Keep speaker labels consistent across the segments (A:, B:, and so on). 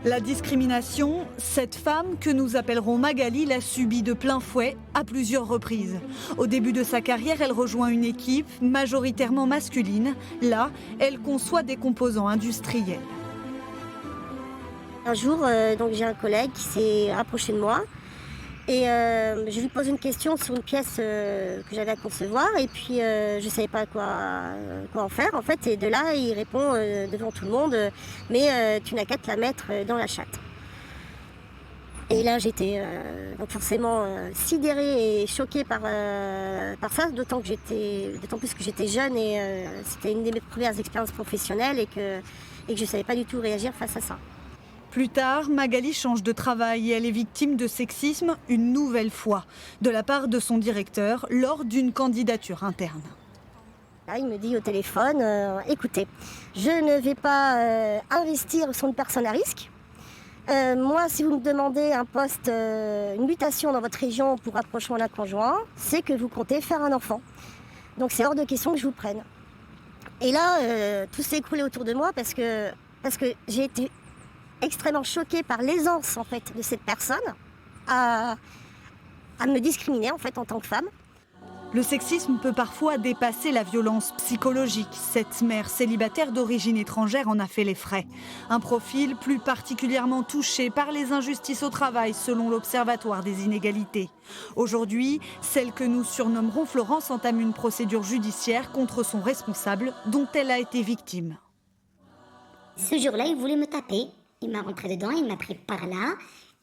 A: La discrimination, cette femme que nous appellerons Magali l'a subie de plein fouet à plusieurs reprises. Au début de sa carrière, elle rejoint une équipe majoritairement masculine. Là, elle conçoit des composants industriels.
B: Un jour, donc j'ai un collègue qui s'est approché de moi et je lui pose une question sur une pièce que j'avais à concevoir et puis je ne savais pas quoi en faire en fait. Et de là, il répond devant tout le monde mais tu n'as qu'à te la mettre dans la chatte. Et là, j'étais donc forcément sidérée et choquée par ça, d'autant plus que j'étais jeune et c'était une de mes premières expériences professionnelles et que je ne savais pas du tout réagir face à ça.
A: Plus tard, Magali change de travail et elle est victime de sexisme une nouvelle fois, de la part de son directeur lors d'une candidature interne.
B: Là, il me dit au téléphone, écoutez, je ne vais pas investir sur une personne à risque. Moi, si vous me demandez un poste, une mutation dans votre région pour rapprochement d'un conjoint, c'est que vous comptez faire un enfant. Donc c'est hors de question que je vous prenne. Et là, tout s'est écroulé autour de moi parce que j'ai été extrêmement choquée par l'aisance en fait, de cette personne à me discriminer en fait, en tant que femme.
A: Le sexisme peut parfois dépasser la violence psychologique. Cette mère célibataire d'origine étrangère en a fait les frais. Un profil plus particulièrement touché par les injustices au travail selon l'Observatoire des inégalités. Aujourd'hui, celle que nous surnommerons Florence entame une procédure judiciaire contre son responsable dont elle a été victime.
C: Ce jour-là, il voulait me taper. Il m'a rentré dedans, il m'a pris par là,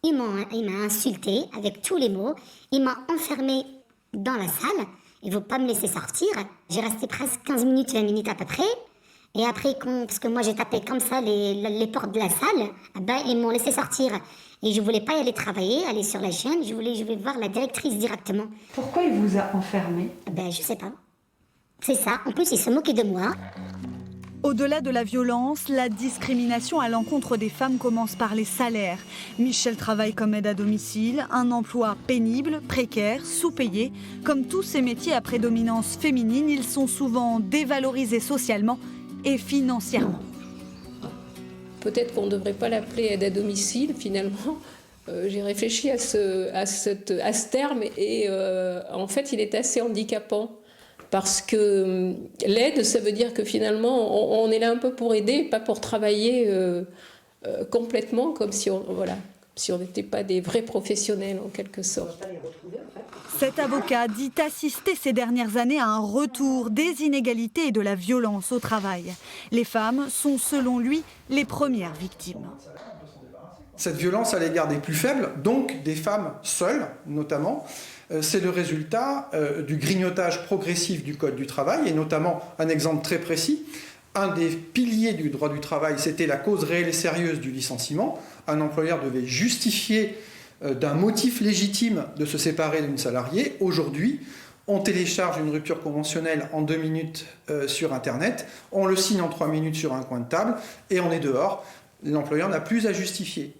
C: il m'a insulté avec tous les mots, il m'a enfermé dans la salle, il ne veut pas me laisser sortir. J'ai resté presque 15 minutes, 20 minutes à peu près. Et après, parce que moi j'ai tapé comme ça les portes de la salle, ils m'ont laissé sortir. Et je ne voulais pas y aller travailler, aller sur la chaîne, je voulais voir la directrice directement.
A: Pourquoi il vous a enfermé ?
C: Je ne sais pas. C'est ça, en plus il se moquait de moi.
A: Au-delà de la violence, la discrimination à l'encontre des femmes commence par les salaires. Michel travaille comme aide à domicile, un emploi pénible, précaire, sous-payé. Comme tous ces métiers à prédominance féminine, ils sont souvent dévalorisés socialement et financièrement.
D: Peut-être qu'on ne devrait pas l'appeler aide à domicile finalement. J'ai réfléchi à ce terme et en fait il est assez handicapant. Parce que l'aide, ça veut dire que finalement, on est là un peu pour aider, pas pour travailler complètement, comme si on n'était pas des vrais professionnels en quelque sorte.
A: Cet avocat dit assister ces dernières années à un retour des inégalités et de la violence au travail. Les femmes sont, selon lui, les premières victimes.
E: Cette violence à l'égard des plus faibles, donc des femmes seules notamment, c'est le résultat du grignotage progressif du Code du travail, et notamment un exemple très précis. Un des piliers du droit du travail, c'était la cause réelle et sérieuse du licenciement. Un employeur devait justifier d'un motif légitime de se séparer d'une salariée. Aujourd'hui, on télécharge une rupture conventionnelle en 2 minutes sur Internet, on le signe en 3 minutes sur un coin de table, et on est dehors. L'employeur n'a plus à justifier.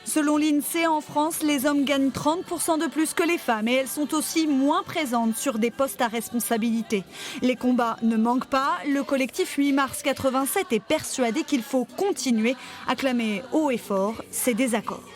A: Selon l'INSEE, en France, les hommes gagnent 30% de plus que les femmes et elles sont aussi moins présentes sur des postes à responsabilité. Les combats ne manquent pas. Le collectif 8 mars 87 est persuadé qu'il faut continuer à clamer haut et fort ses désaccords.